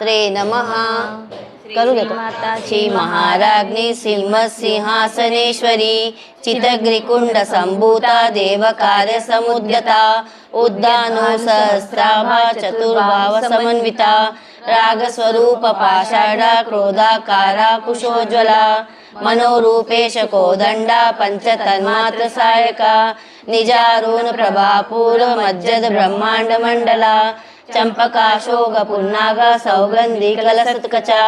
मात्रे नमः। करू देतो. श्री महाराज्ञी सिंहासनेश्वरी चितग्रिकुंड संभूता देव कार्य समुद्यता उद्दानो सहस्राभा चतुर्भाव समन्विता राग स्वरूप पाषाढा क्रोधाकारा कुशोज्वला मनोरूपेश कोदंडा पंचतन्मात्र सायका निजारुण प्रभापूर मज्जद ब्रह्मांड मंडला चंपकाशोक पुन्नाग सौगंधी कलसत्कचा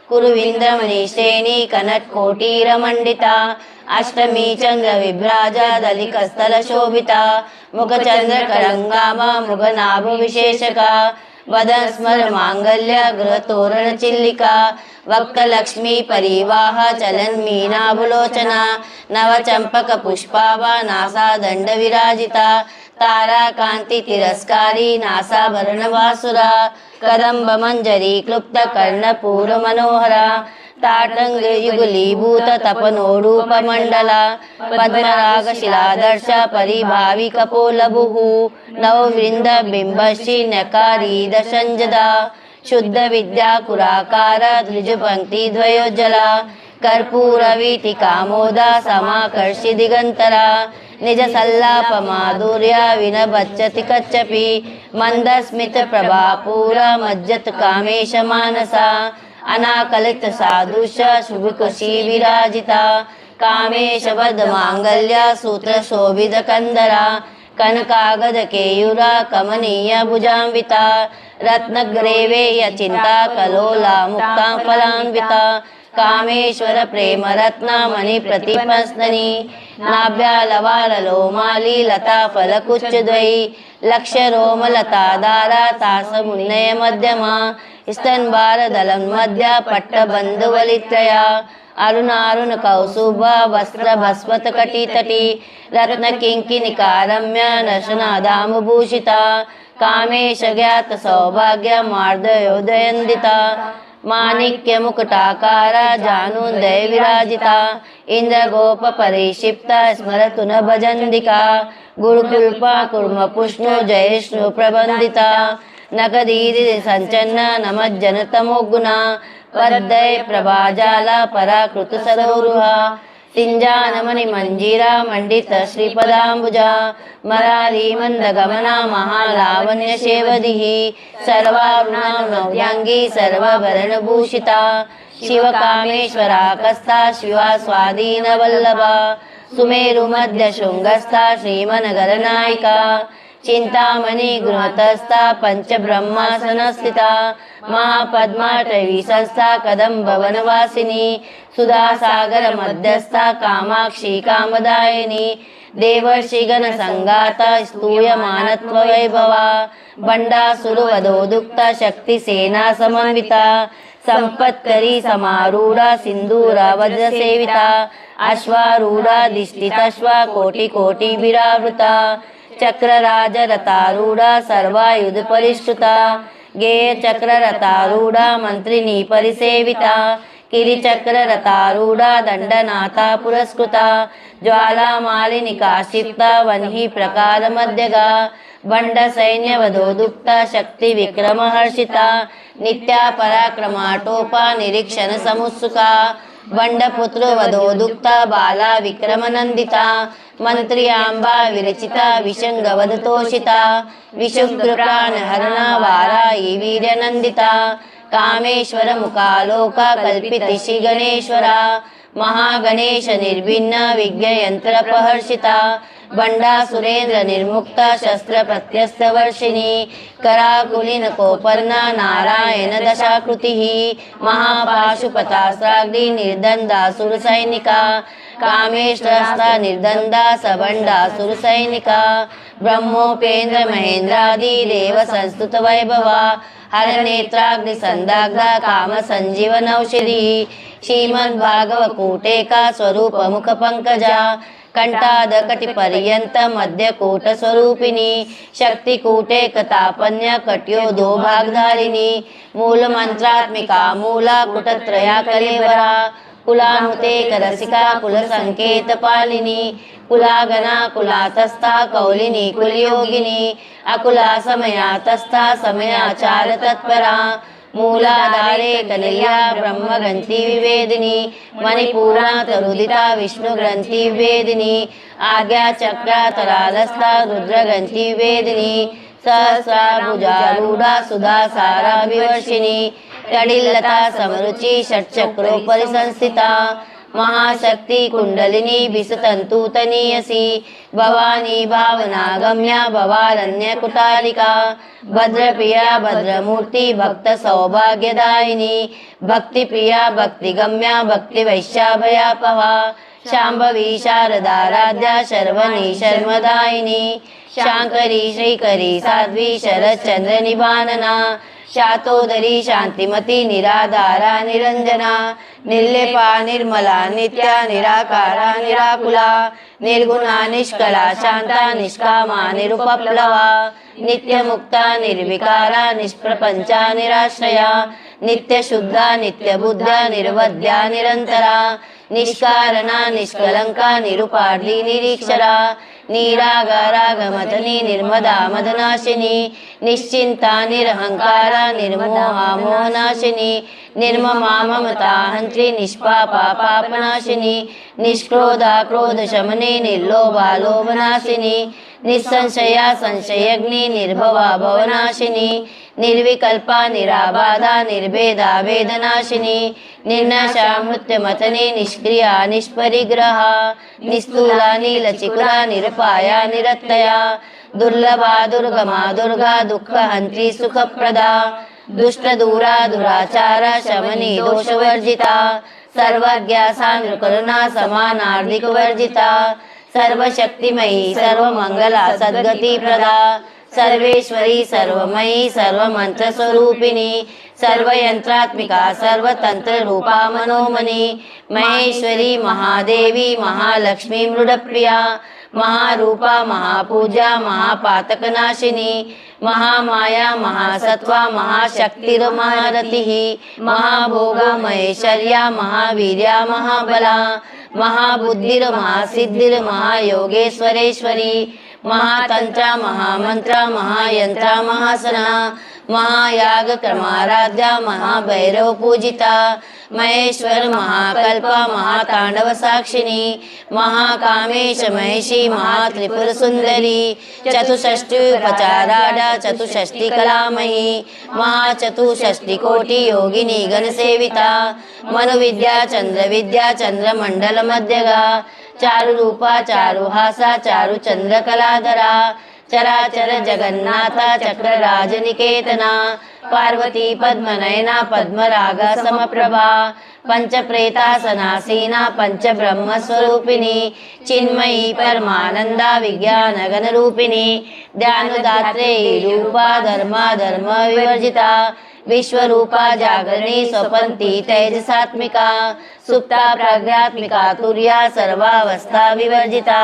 कुरुविंद्रमणि श्रेणी कनत्कोटीरमंडिता अष्टमी चंद्र विभ्राजा दलिकस्थल शोभिता मुखचंद्र करंगामा मुगनाभ विशेषका वदन स्मर मांगल्य गृह तोरण चिल्लिका वक्त लक्ष्मी परिवाह चलन मीनाभुलोचना नव चंपक पुष्पावा नासा दंड विराजिता तारा कांति तिरस्कारी नासाभरण वासुरा कदंब मंजरी क्लुप्त कर्णपूर मनोहरा ताटंग युगलीभूत तपनोरूप मंडला पद्मराग शिलादर्श परिभावी कपोलभुः नववृंद बिंबश्री नकारीद संजदा शुद्ध विद्या कुराकार द्विज पंक्ति द्वयोज्जला कर्पूर वीतिकामोदा समाकर्षि दिगंतरा निज सल्लाप माधुर्य विनबच्चति कच्चपि मंदस्मित प्रभापूरा मज्जत कामेश मानसा अनाकलित साधुष्य शुभकुशी विराजिता कामेश वद मांगल्य सूत्र शोभित कंदरा कनकागद केयूरा कमनीय भुजान्विता रत्नग्रेवेय चिंता कलोला मुक्ता फलान्विता कामेश्वर प्रेम रत्ना मणि प्रतिपस्ननी नाभ्यालवाल लोमाली लता फलकुच्च द्वयी लक्ष रोम लता दारा तास मुन्नय मध्यमा स्तनभार दलन मध्य पट्टबंध वलित्रया अरुणारुण कौसुभ वस्त्र भस्वत कटितटी रत्न किंकिनिकारम्य नशनादाम भूषिता कामेश ज्ञात सौभाग्य मार्दयोदयंदिता माणिक्य मुकुटाकारा जानुदय विराजिता इंद्र गोप परिक्षिप्ता स्मरतु न भजन्दिका गुरुकुल्पा कुर्म पुष्णु जयष्णु प्रबंधिता नगदीरि संचन्न नमज्जन तमोगुणा पद्दय प्रभाजाला पराकृत सरोरुहा सिंजानमणि मंजीरा मंडित श्रीपदाम्बुजा मरारी मंद गमना महालावण्य शेवदिही सर्वारुणा नव्यांगी सर्वभरण भूषिता शिवकामेश्वरा कस्ता शिवा स्वाधीन वल्लभा सुमेरु मध्य शृंगस्था श्रीमनगर नायिका चिंतामणि गृहतस्था पंच ब्रह्मासन स्थिता महापद्माटवी संस्था कदंब वनवासिनी सुधा सागर मध्यस्था कामाक्षी कामदायिनी देवर्षिगण संगाता स्तूयमानत्व वैभवा बंडासुरवधोदुक्ता शक्ति सेना समन्विता संपत्करी समारूढ़ा सिंदूरा वज्र सेविता अश्वारूढ़ा दिष्टितश्वा कोटि कोटि विरावृता चक्रराज रतारूढ़ा सर्वायुध परिष्कृता गेय चक्र रतारूढ़ा मंत्रिनी परिसेविता किरीचक्र रतारूढ़ा दंडनाथा पुरस्कृता ज्वाला मालिनी काशिप्ता वन्ही प्रकार मध्यगा बंड सैन्य वधोदुक्ता शक्ति विक्रम हर्षिता नित्या पराक्रमाटोपा निरीक्षण समुत्सुका बंडपुत्र वधोदुक्ता बाला विक्रम नंदिता मंत्री आंबा विरचिता विशंगवधतोषिता विशुक्रप्राण हरणा वाराई वीर्य नंदिता कामेश्वर मुखालोका कल्पितिषि गणेश्वरा महागणेश निर्भिन्न विज्ञ यंत्र प्रहर्षिता बंडा सुरेंद्र निर्मुक्ता शस्त्र प्रत्यस्थ वर्षिणी कराकुलिन कोपर्णा नारायण दशाकृति महापाशुपतास्त्राग्नि निर्दंदा सुरसैनिका कामेश्वरस्था निर्दंदा सबंडा सुरसैनिका ब्रह्मोपेंद्र महेंद्रादि देव संस्तुत वैभवा हर नेत्राग्नि संदाग्धा काम संजीवन औषधि श्रीमद्भागव कूटेका स्वरूप मुख पंकजा कंठाद कटि पर्यंत मध्य कूट स्वरूपिणी शक्ति कूटे कतापन्य कट्यो दो भागधारिणी मूल मंत्रात्मिका मूला कुटत्रया कलेवरा कुलानुते रसिका कुल संकेत पालिनी कुलागना कुलातस्था कौलिनी कुलयोगिनी अकुला समयातस्था समयाचार तत्परा मूलाधारे कलिल्या ब्रह्मग्रंथी विवेदिनी मणिपूरातरुदिता विष्णुग्रंथी विवेदिनी आज्ञाचक्रातरालस्था रुद्रग्रंथी विवेदिनी सहस्राभुजारूढा सुधासारा विवर्षिणी कडिल्लता समरुचि षट्चक्रोपरि संस्थिता महाशक्ति कुंडलिनी विसतंतुतनीयसी भवानी भावनागम्या भवारण्य कुटारिका भद्रप्रिया भद्रमूर्ति भक्त सौभाग्यदायिनी भक्तिप्रिया भक्तिगम्या भक्तिवैश्याभयापहा शांभवी शारदाराध्या शर्वणी शर्मदायिनी शांकरी श्रीकरी साध्वी शरच्चंद्र निभानना शातोदरी शांतिमती निराधारा निरंजना निर्लेपा निर्मला नित्या निराकारा निराकुला निर्गुणा निष्कला शांता निष्कामा निरुपप्लवा नित्यमुक्ता निर्विकारा निष्प्रपंचा निराश्रया नित्यशुद्धा नित्यबुद्धा निर्वद्या निरंतरा निष्कारणा निष्कलंका निरुपार्धी निरीक्षरा निरागारागमतनी निर्मदा मदनाशिनी निश्चिंता निरहंकारा निर्मोहा मोहनाशिनी निर्ममा ममता हंत्री निष्पापा पापनाशिनी निष्क्रोधा क्रोध शमनी निर्लोभा लोभनाशिनी निस्संशया संशयग्नि निर्भवा भवनाशिनी निर्विकल्पा निराबाधा निर्भेदा वेदनाशिनी निर्नाशा मृत्युमथनी निष्क्रिया निष्परिग्रहा निस्तूला नीलचिकुरा निरपाया निरत्तया दुर्लभा दुर्गमा दुर्गा दुःखहंत्री सुखप्रदा दुष्टदूरा दुराचारा शमनी दोषवर्जिता सर्वज्ञा सान्द्रकरुणा समानार्धिकवर्जिता सर्वशक्तिमयी सर्वमंगला सद्गतिप्रदा सर्वेश्वरी सर्वमयी सर्वमंत्र स्वरूपिणी सर्वयंत्रात्मिका सर्वतंत्र रूपा मनोमनी महेश्वरी महादेवी महालक्ष्मी मृडप्रिया महारूपा महापूजा महापातकनाशिनी महामाया महासत्वा महाशक्तिर्महारतिः महाभोगा महेश्वर्या महावीर्या महाबला महाबुद्धिर्महासिद्धिर्महायोगेश्वरेश्वरी महातंत्रा महामंत्रा महायंत्रा महासना महायाग क्रमाराध्या महाभैरव पूजिता महेश्वर महाकल्पा महातांडव साक्षिणी महाकामेश महिषी महात्रिपुर सुंदरी चतुष्षष्टि उपचाराढा चतुष्षष्टि कलामयी महाचतुष्षष्टि कोटि योगिनी गणसेविता मनुविद्या चंद्रविद्या चंद्रमंडल मध्यगा चारु रूपा चारुहासा चारु चंद्र कलाधरा चराचर जगन्नाथा चक्रराज निकेतना पार्वती पद्मनयना पद्मरागा समप्रभा पंचप्रेतासनासीना पंचब्रह्म स्वरूपिणी चिन्मयी परमानंदा विज्ञान गण रूपिणी ध्यानदात्रे रूपा धर्मा धर्म विवर्जिता विश्वरूपा जागरणी स्वपंती तेजसात्मिका सुप्ता प्रज्ञात्मिका तुर्या सर्वावस्था विवर्जिता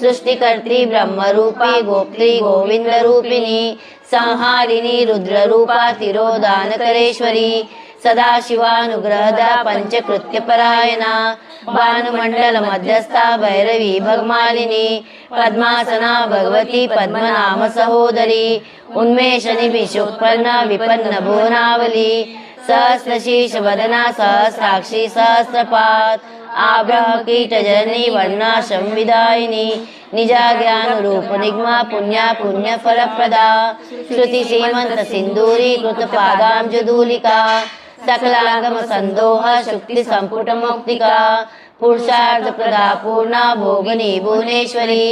सृष्टिकर्त्री ब्रह्मरूपी गोप्त्री गोविंद रूपिणी संहारिणी रुद्ररूपा तिरोधानकरेश्वरी सदाशिवानुग्रहदा पंचकृत्यपरायणा भानुमंडल मध्यस्था भैरवी भगमालिनी पद्मासना भगवती पद्मनाम सहोदरी उन्मेषनिभिषुक्पन्ना विपन्न भुवनावली सहस्रशीर्ष वदना सहस्राक्षी सहस्रपाद आग्रह कीट जननी वर्णाश्रम विदायिनी निजा ज्ञान रूप निगमा पुण्या पुण्य फलप्रदा श्रुति सीमंत सिंदूरी कृत पादांजुदूलिका सकलागम संदोह शुक्ति संपुट मुक्तिका पुरुषार्थ प्रदा पूर्णा भोगनी भुवनेश्वरी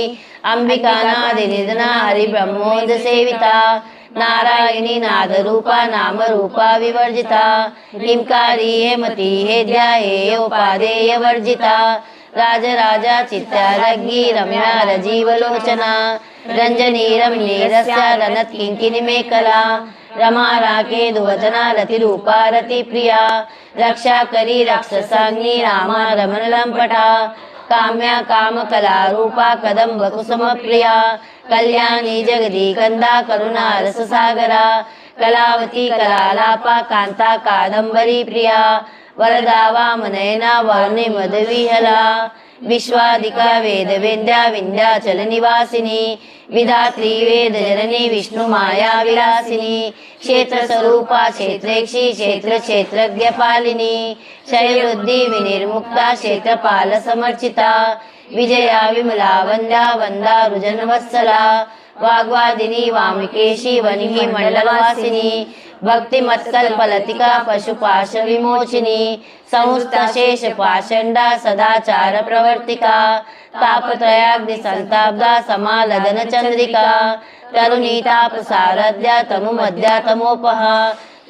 अंबिकानादि निधना हरि ब्रह्मोद सेविता नारायणी नाद रूपा नाम रूपा विवर्जिता हिमकारी हेमती हेद्या हेयोपादेय वर्जिता राजराजा चित्तारज्ञी रम्या रजीवलोचना रंजनी रमणी रस्या रनत किंकिनी मेखला रमा राकेदु वदना रति रूपा रति प्रिया रक्षा करी रक्षसाग्नि रामा रमण लंपटा काम्या काम कला रूपा कदम्ब कुसुम प्रिया कल्याणी जगदी कंदा करुणा रस सागरा कलावती कलालापा कांता कादंबरी प्रिया वरदा वामनयना वर्णि मदविहला विश्वादिका वेदवेद्या विंध्याचल निवासिनी विधात्री वेद जननी विष्णु माया विलासिनी क्षेत्र स्वरूपा क्षेत्रेक्षी क्षेत्र क्षेत्रज्ञ पालिनी शैलवृद्धि विनिर्मुक्ता क्षेत्रपाल समर्चिता विजया विमला वंद्या वंदा रुजन वत्सला वाग्वादिनी वामिकेशी वनिः मंडलवासिनी भक्ति मत्कल्पलतिका पशुपाश विमोचिनी संस्तशेष पाषंडा सदाचार प्रवर्तिका तापत्रयाग्नि संताब्दा समालदन चंद्रिका तरुणी ताप सारद्या तनु मध्या तमोपह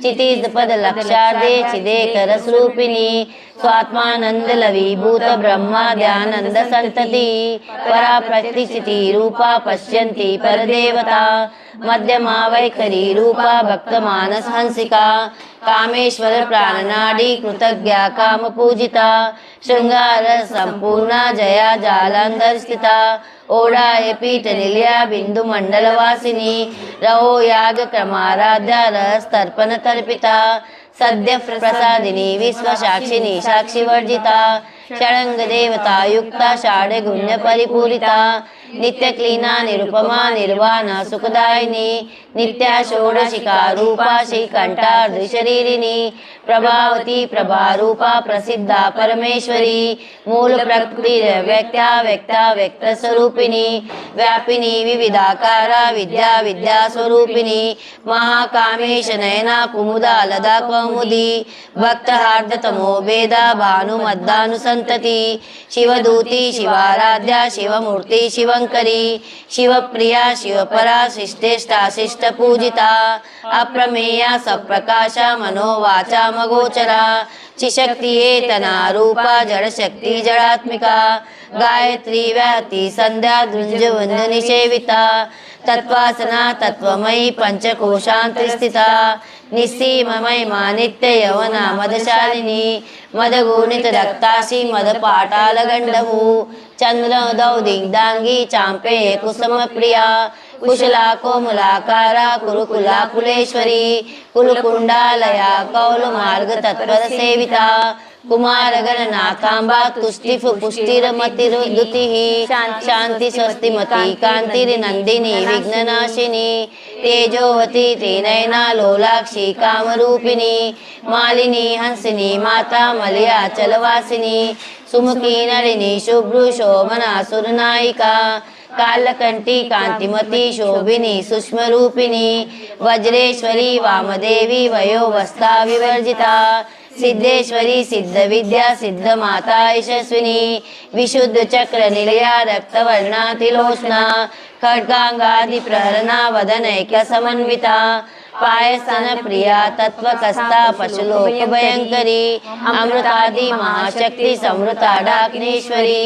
चितिज पद लक्षार्धे चिदेकर स्वरूपिणी स्वात्मानंद लवीभूत ब्रह्माद्यानंद संतति परा प्रतिचिति रूपा पश्यन्ति परदेवता मध्यमा वैखरी रूपा भक्त मानस हंसिका कामेश्वर प्राणनाडी कृतज्ञा काम पूजिता श्रृंगार संपूर्णा जया जालांधर स्थिता ओढाये पीठ निलया बिंदु मंडल वासिनी रहो याग क्रमाराध्या रस तर्पण तर्पिता सद्य प्रसादिनी विश्व साक्षिनी साक्षी वर्जिता षडंग देवता युक्ता षाढ गुण्य परिपूरिता नित्य क्लीना निरुपमा निर्वाण सुखदायिनी नित्या षोडशिका रूपा श्रीकंठार्ध शरीरिणी प्रभावती प्रभारूपा प्रसिद्धा परमेश्वरी मूल प्रकृति व्यक्ता व्यक्ता व्यक्त स्वरूपिणी व्यापिनी विविधाकारा विद्या विद्या स्वरूपिणी महाकामेश नयना कुमुदा लदा कौमुदी भक्त हार्दतमो वेदा भानु मद्दानुसंतति शिवदूती शिवाराध्या शिवमूर्ति शिवंकरी शिवप्रिया शिवपरा शिष्टेष्टा शिष्ट पूजिता अप्रमेया सप्रकाशा मनोवाचा मगोचरा चिशक्ति एतना रूपा जड़ शक्ति जड़ात्मिका गायत्री व्याति संध्या धृंजवंद निषेविता तत्वासना तत्वमयी पंचकोशांतरिस्थिता निस्सीममयिमा नित्य यवना मदशालिनी मदगुणित रक्तासी मद पाटाल गंडभू चंद्र दौदिग्धांगी चांपे कुसुम प्रिया कुशला कोमलाकारा कुरुकुला कुलेश्वरी कुलकुंडालया कौल मार्ग तत्पर सेविता कुमार गणनाथांबा तुष्टिफ पुष्टिरमतिरुदुतिः शांति स्वस्तिमती कांतिर्नंदिनी विघ्ननाशिनी तेजोवती त्रिनयना लोलाक्षी कामरूपिणी मालिनी हंसिनी माता मलयाचलवासिनी सुमुखी नलिनी शुभ्रु शोभना सुरनायिका कालकंठी कांतिमती शोभिनी सूक्ष्म रूपिणी वज्रेश्वरी वामदेवी वयोवस्था विवर्जिता सिद्धेश्वरी सिद्ध विद्या सिद्ध माता यशस्विनी विशुद्ध चक्र निलया रक्तवर्णा तिलोष्णा खड्गांगादि प्रहरणा वदनैक समन्विता पायसन प्रिया तत्वकस्ता पशुलोक भयंकरी अमृतादि महाशक्ति समृता डाकिनेश्वरी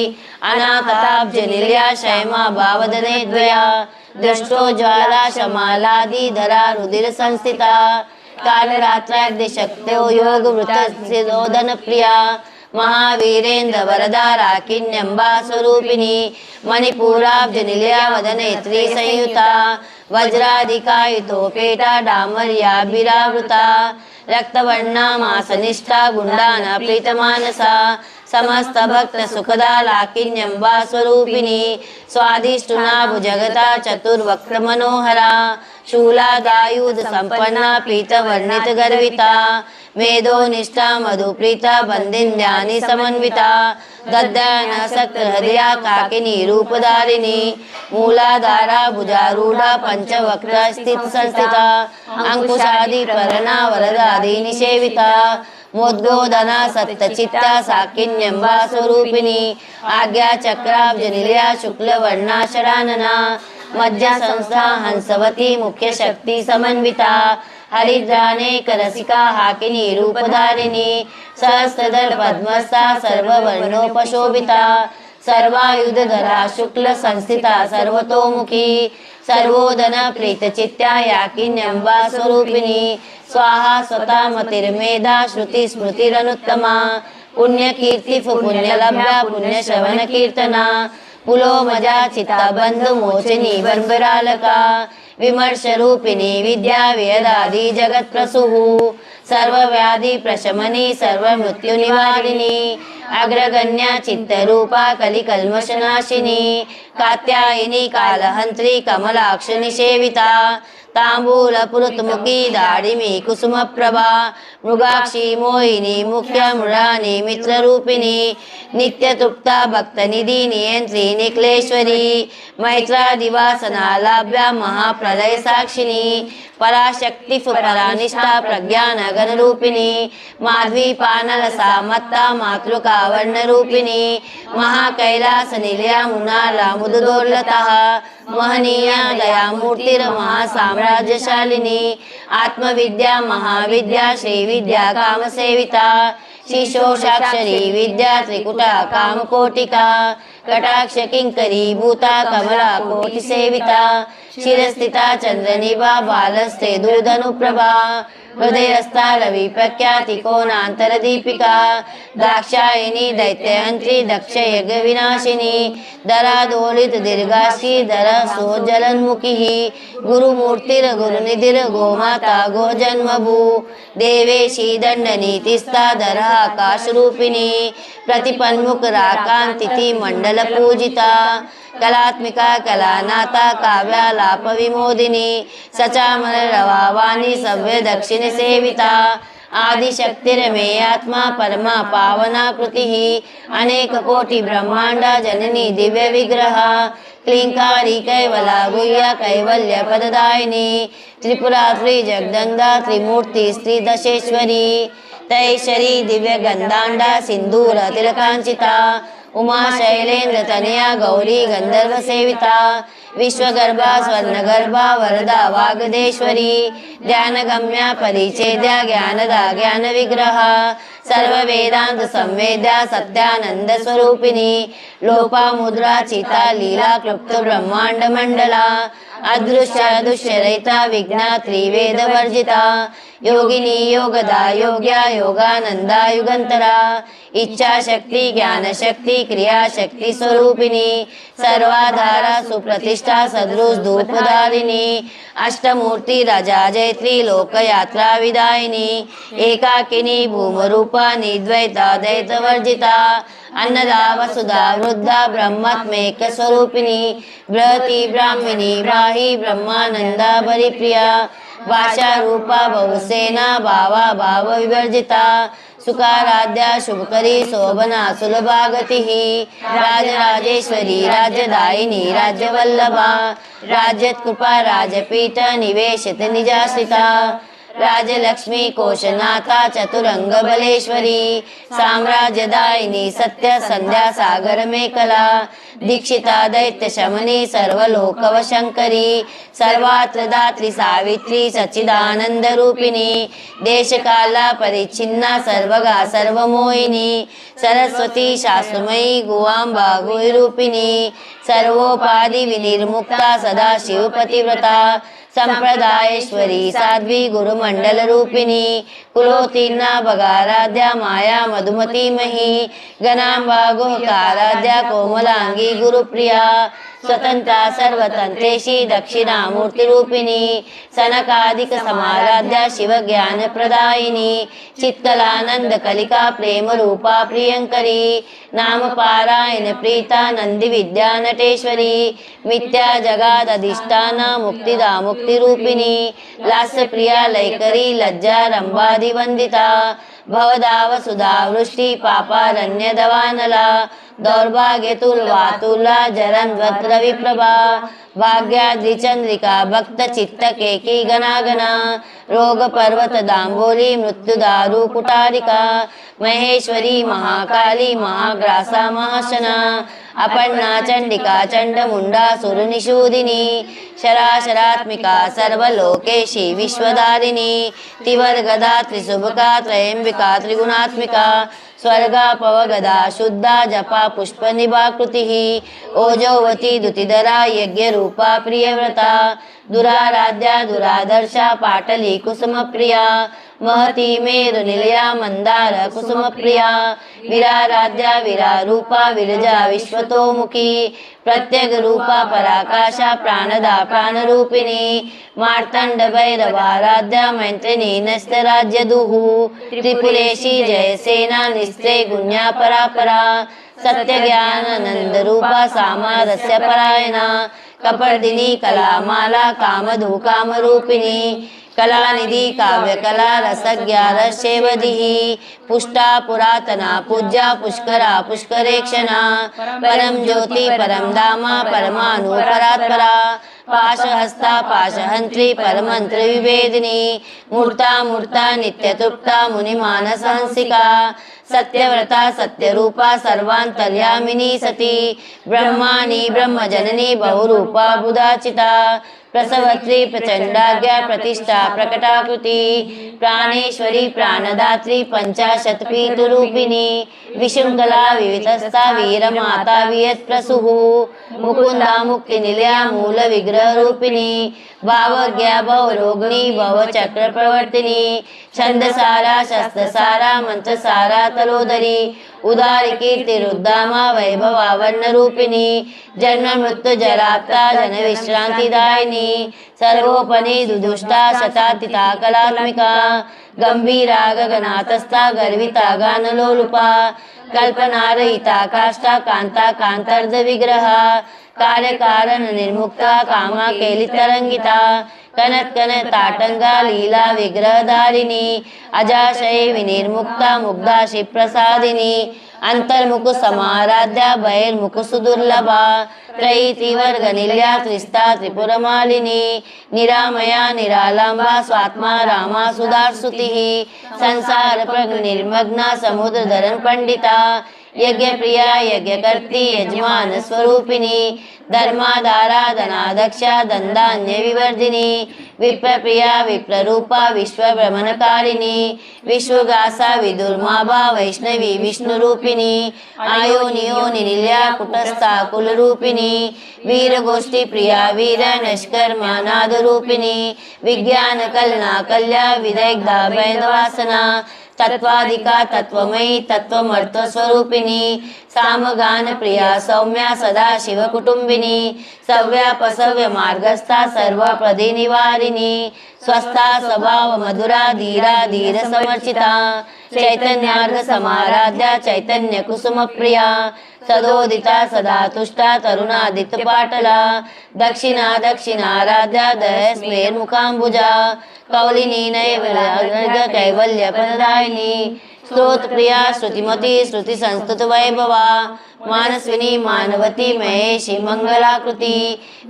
अनाथताब्ज निलया क्षमा भावदने द्वया दृष्टो ज्वाला शमालादि धरा रुधिर संस्थिता कालरात्राग्नि शक्त्यो योग वृतोदन प्रिया महावीरेन्द्र वरदा राकिन्यंबा स्वरूपिणी मणिपुराब्ज निलया वदनेत्री संयुता वज्राधिकायुतोपेटा डामर्याभिरावृता रक्तवर्णा मासनिष्ठा गुंडाना प्रीतमानसा समस्त भक्त सुखदा लाकिन्यंबा स्वरूपिणी स्वादिष्टुना भुजगता चतुर्वक्र मनोहरा शूलादायुध संपन्ना पीतवर्णित गर्विता मेधोनिष्ठा मधुप्रीता बंदिन्यानि समन्विता दद्यान सक्र हृदया काकिनी रूपधारिणी मूलाधारा भुजारूढ़ा पंचवक्र स्थित संस्थिता अंकुशादि परना वरदादि निषेविता मोद्गोदना सप्तचित्ता साकिन्यंबा स्वरूपिणी आज्ञा चक्राब्ज निलया शुक्ल वर्णा षडानना मज्जा संस्था हंसवती मुख्य शक्ति समन्विता हरिद्रानेक रसिका हाकिनी रूपधारिणी सहस्रदल पद्मस्था सर्ववर्णोपशोभिता सर्वायुधधरा शुक्ल संस्थिता सर्वतोमुखी सर्वोदन प्रीतचित्ता याकिन्यंबा स्वरूपिणी स्वाहा स्वता मतिर्मेधा श्रुति स्मृतिरनुत्तमा पुण्य कीर्ति पुण्य लभ्या पुण्य श्रवण कीर्तना पुलो मजा चित्ता बंध मोचनी बंबरालका विमर्श रूपिणी विद्या वेदादि जगत प्रसूः सर्व व्याधि प्रशमनी सर्व मृत्यु निवारिणी अग्रगण्या चित्तरूपा कलिकल्मषनाशिनी कात्यायिनी कालहंत्री कमलाक्ष निषेविता तांबूलपुरुतमुखी दाडिमी कुसुमप्रभा मृगाक्षी मोहिनी मुख्य मृडानी मित्ररूपिणी नित्यतृप्ता भक्तनिधी नियंत्री निक्लेश्वरी मैत्रादिवासना लाभ्या महाप्रलय साक्षिणी पराशक्ति परानिष्ठा प्रज्ञान गणरूपिणी माध्वी पानलसा मत्ता मातृका वर्णरूपिणी महाकैलास निलया मुनाला मुदुदोर्लता महनीया दयामूर्तिर महासाम्राज्यशालिनी आत्मविद्या महाविद्या श्रीविद्या कामसेविता शिशोषाक्षरी विद्या त्रिकुटा कामकोटिका कटाक्ष किंकरी भूता कमला कोटि सेविता शिरस्थिता चंद्रनिभा बालस्ते दूधनुप्रभा हृदयस्था रवि प्रख्याति कोणांतर दीपिका दाक्षायिनी दैत्ययंत्री दक्ष यज्ञ विनाशिनी दरादोलित दीर्घाशी दरा सोज्जलन्मुखी गुरुमूर्तिर गुरुनिधिर गोमाता गोजन्मभू देवेशी दंडनीतिस्था दरा आकाशरूपिणी प्रतिपन्मुख राकांतिथि मंडल पूजिता कलात्मिका कलानाथा काव्यालाप विमोदिनी सचामल रवावाणी सव्य दक्षिण सेविता आदिशक्तिरमे आत्मा परमा पावना कृति अनेक कोटि ब्रह्मांडा जननी दिव्य विग्रह क्लींकारी कैवला गुह्या कैवल्य पददायिनी त्रिपुरात्री जगदंगा त्रिमूर्ति स्त्री दशेश्वरी तैश्वरी दिव्य गंधांडा सिंदूर तिलकांचिता उमा शैलेंद्र तनया गौरी गंधर्व सेविता विश्वगर्भा स्वर्णगर्भा वरदा वागदेश्वरी ध्यानगम्या परिचेद्या ज्ञानदा ज्ञान विग्रह सर्व वेदांत संवेद्या सत्यानंद स्वरूपिणी लोपा मुद्रा चिता लीला क्लुप्त ब्रह्मांड मंडला अदृश्य अदृश्य रहिता विज्ञा त्रिवेद वर्जिता योगिनी योगदा योग्या योगानंदा युगंतरा इच्छा शक्ति ज्ञान शक्ति क्रिया शक्ति स्वरूपिणी सर्वाधारा सुप्रतिष्ठा सदृश धूपदारिणी अष्टमूर्ति राजा जयत्री लोकयात्रा विदायिनी एकाकिनी भूमरूपा निद्वैता दैत वर्जिता अन्नदा वसुधा वृद्धा ब्रह्मात्मेक स्वरूपिणी बृहति ब्राह्मिणी ब्राही ब्रह्मानंदा परिप्रिया भाषा रूपा बहुसेना भावा भाव विवर्जिता सुखाराध्या शुभकरी शोभना सुलभागति राजराजेश्वरी राज्यदायिनी राज्यवल्लभा राज्यत्कृपा राजपीठ निवेशित निजाश्रिता राजलक्ष्मी कोशनाथा चतुरंग बलेश्वरी साम्राज्यदायिनी सत्य संध्या सागर मेखला दीक्षिता दैत्य शमनी सर्वलोकवशंकरी सर्वात्र दात्री सावित्री सच्चिदानंद रूपिणी देशकाला परिच्छिन्ना सर्वगा सर्वमोहिनी सरस्वती शास्त्रमयी गुवांबा गुरुरूपिणी सर्वोपाधि विनिर्मुक्ता सदा शिवपतिव्रता संप्रदायेश्वरी साध्वी गुरुमंडल रूपिणी कुलोत्तीर्णा भगाराध्या माया मधुमती मही गणांबा गोहकाराध्या कोमलांगी गुरुप्रिया स्वतंत्रा सर्वतंत्रेशी दक्षिणामूर्ति रूपिणी सनकादिक समाराध्या शिव ज्ञान प्रदायिनी चित्कलानंद कलिका प्रेम रूपा प्रियंकरी नाम पारायण प्रीता नंदी विद्या नटेश्वरी मिथ्या जगाद अधिष्ठाना मुक्तिदा मुक्ति रूपिणी लास्य प्रिया लयकरी लज्जा रंबादि वंदिता भवदाव सुधा वृष्टि पापारण्य दवानला दौर्भाग्य तुलवातुला जरन्वत्र विप्रभा भाग्याद्रिचंद्रिका भक्त चित्त केकी गणागणा रोग पर्वत दाम्बोली मृत्यु दारु कुटारिका महेश्वरी महाकाली महाग्रासा महाशना अपर्णा चंडिका चंडमुंडा सुरनिषूदिनी शराशरात्मिका सर्वलोकेशी विश्वधारिणी तिवर्गदा त्रिशुभका त्रयंबिका त्रिगुणात्मिका स्वर्गा पवगदा शुद्धा जपा पुष्प निभाकृति ओजोवती दुतिधरा यज्ञ रूपा प्रियव्रता दुराराध्या दुरादर्शा पाटली कुसुम प्रिया महती मेरु निलया मंदार कुसुम प्रिया विराराध्या विरारूपा विरजा विश्वतोमुखी प्रत्यग रूपा पराकाशा प्राणदा प्राणरूपिणी मार्तंड भैरवाराध्या मैत्रिणी नस्तराज्य दुहु त्रिपुरेशी जयसेना विस्त्रे गुण्या परापरा सत्य ज्ञान नंद रूपा सामरस्य परायणा कपर्दिनी कलामाला कामधू कामरूपिणी कलानिधि काव्यकला रसज्ञा रसेवधिः पुष्टा पुरातना पूज्या पुष्करा पुष्करेक्षणा परम ज्योति परम धामा परमाणु परात्परा पाशहस्ता पाशहंत्री परमंत्र विभेदिनी मूर्ता मूर्ता नित्यतृप्ता मुनिमानसहंसिका सत्यव्रता सत्यरूपा सर्वांतर्यामिनी सती ब्रह्माणी ब्रह्मजननी बहुरूपा बुधाचिता प्रसवत्री प्रचंडाज्ञा प्रतिष्ठा प्रकटाकृति प्राणेश्वरी प्राणदात्री पंचाशतपीठरूपिणी विशृंखला विविधस्था वीरमाता वियत्प्रसुः मुकुंदा मुक्तिनिलया मूल विग्रह रूपिणी भावज्ञा भवरोगिणी भवचक्र प्रवर्तिनी छंदसारा शस्त्रसारा मंत्रसारा तलोदरी उदारी कीर्तिरुद्दामा वैभवा वर्णरूपिणी जन्म मृत्यु जराप्ता जन विश्रांतिदायिनी सर्वोपनि दुदुष्टा शतातीता कलात्मिका गंभीरा गगनातस्था गर्विता गानलोलुपा कल्पनारहिता काष्ठा कांता कांतार्ध विग्रहा कार्यकारण निर्मुक्ता कामा केलितरंगिता कनत कनत ताटंगा लीला विग्रहधारिणी अजाशय विनिर्मुक्ता मुग्धा शिप्रसादिनी अंतर्मुख समाराध्या बहिर्मुख सुदुर्लभा त्रयी त्रिवर्ग निल्या त्रिस्ता त्रिपुरमालिनी निरामया निरालंबा स्वात्मा रामा सुधारसुतिः संसार निर्मग्ना समुद्र धरण पंडिता यज्ञ प्रिया यज्ञकर्ती यजमान स्वरूपिणी धर्माधारा धनाध्यक्षा दंडान्य विवर्धिनी विप्रप्रिया विप्ररूपा विश्वभ्रमणकारिणी विश्वगासा विदुर्माभा वैष्णवी विष्णुरूपिणी आयोनियो निनिल्या कुटस्था कुलरूपिणी वीरगोष्ठी प्रिया वीर नष्कर्मा नादरूपिणी विज्ञान कलना कल्या विदग्धा वैदवासना तत्वाधिका तत्वमयी तत्वमर्थ स्वरूपिणी सामगान प्रिया सौम्या सदा शिव कुटुंबिनी सव्यापसव्य मार्गस्था सर्व प्रदे निवारिणी स्वस्था स्वभाव मधुरा धीरा धीर समर्चिता चैतन्यार्घ समाराध्या चैतन्य कुसुम प्रिया सदोदिता सदा तुष्टा तरुणादित पाटला दक्षिणा दक्षिणाराध्या दय स्मेर मुखांबुजा कौलिनी नैवल्य कैवल्य पददायिनी स्तोत्र प्रिया श्रुतिमती श्रुति संस्तुत वैभवा मानस्विनी मानवती महेशी मंगलाकृति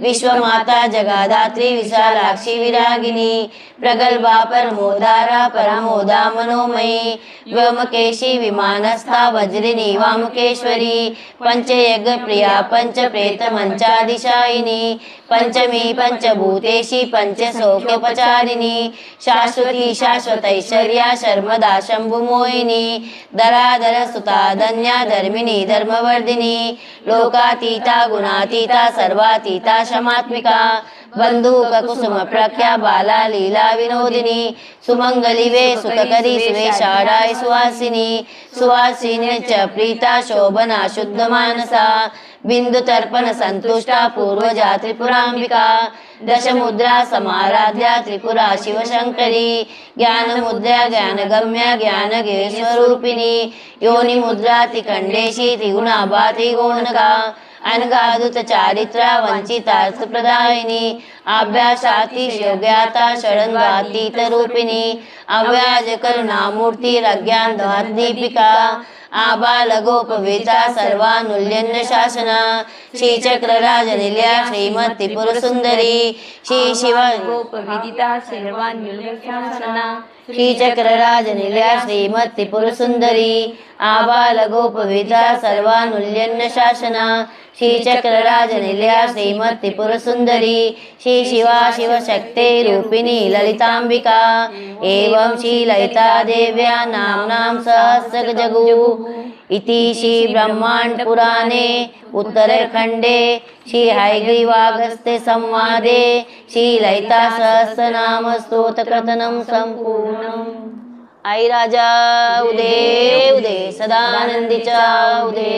विश्वमाता जगाधात्री विशालाक्षी विरागिनी प्रगल्भा परमोदारा परमोदा मनोमयी व्योमकेशी विमानस्था वज्रिनी वामकेश्वरी पंचयज्ञ प्रिया पंच प्रेत मंचादिशायिनी पंचमी पंचभूतेशी पंचसौख्योपचारिणी शाश्वती शाश्वतैश्वर्या शर्मदा शंभुमोहिनी धराधर सुता धन्या धर्मिणी धर्मवर्धिनी लोकातीता गुणातीता सर्वातीता शमात्मिका बंधुक कुसुम प्रख्या बाला लीला विनोदिनी सुमंगली वे सुतकरी सुवेशाढाय सुवासिनी सुवासिनी च प्रीता शोभना शुद्ध मानसा बिंदु तर्पण संतुष्टा पूर्वजा त्रिपुरांबिका दशमुद्रा समाराध्या त्रिपुरा शिवशंकरी ज्ञान मुद्रा ज्ञानगम्या ज्ञानगे स्वरूपिणी योनि मुद्रा त्रिखंडेशी त्रिगुणाभा त्रिगोणका अनगादुत चारित्रा वंचितार्थ प्रदायिनी अभ्यासाती योग्याता षडंगातीत रूपिणी अव्याज करुणामूर्ती अज्ञान दीपिका आबालगोपवेता सर्वानुल्यन्न शासना श्रीचक्र राजनिल्या श्रीमती पुरसुंदरी श्री शिवा गोपविदिता सर्वानुल्यन्न शासना श्रीचक्र राजनिल्या श्रीमती पुरसुंदरी आबालगोपवेता सर्वानुल्यन्न शासना श्रीचक्र राजनिल्या श्रीमती पुरसुंदरी श्री शिवा शिवशक्ते रूपिणी ललितांबिका एवं श्री ललिता देव्या नाम्नां सहस्र जगु इति श्री ब्रह्मांड पुराणे उत्तरखंडे श्री हयग्रीवागस्त्य संवादे श्री ललिता सहस्रनाम स्तोत्र कथनं संपूर्णम्। आई राजा उदे उदे सदानंदीचा उदे।